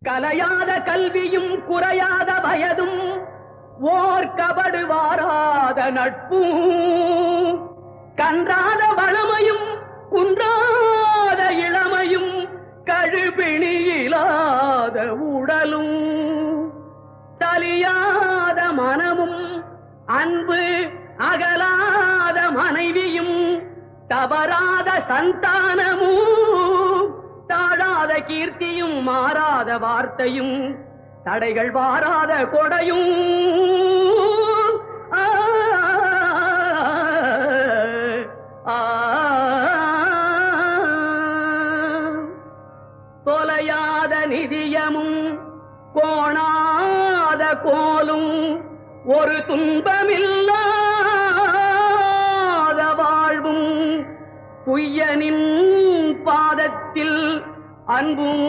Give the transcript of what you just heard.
கலையாத கல்வியும் குறையாத வயதும் ஓர் கபடு வாராத நட்பும் கன்றாத வளமையும் குன்றாத இளமையும் கழுபிணியிலாத உடலும் தலியாத மனமும் அன்பு அகலாத மனைவியும் தவறாத சந்தானமும் தாழாத கீர்த்தியும் மாறாத வார்த்தையும் தடைகள் வாராத கொடையும் தொலையாத நிதியமும் கோணாத கோலும் ஒரு துன்பமில்லாத வாழ்வும் குய்யனின் பாதத்தில் அன்பும்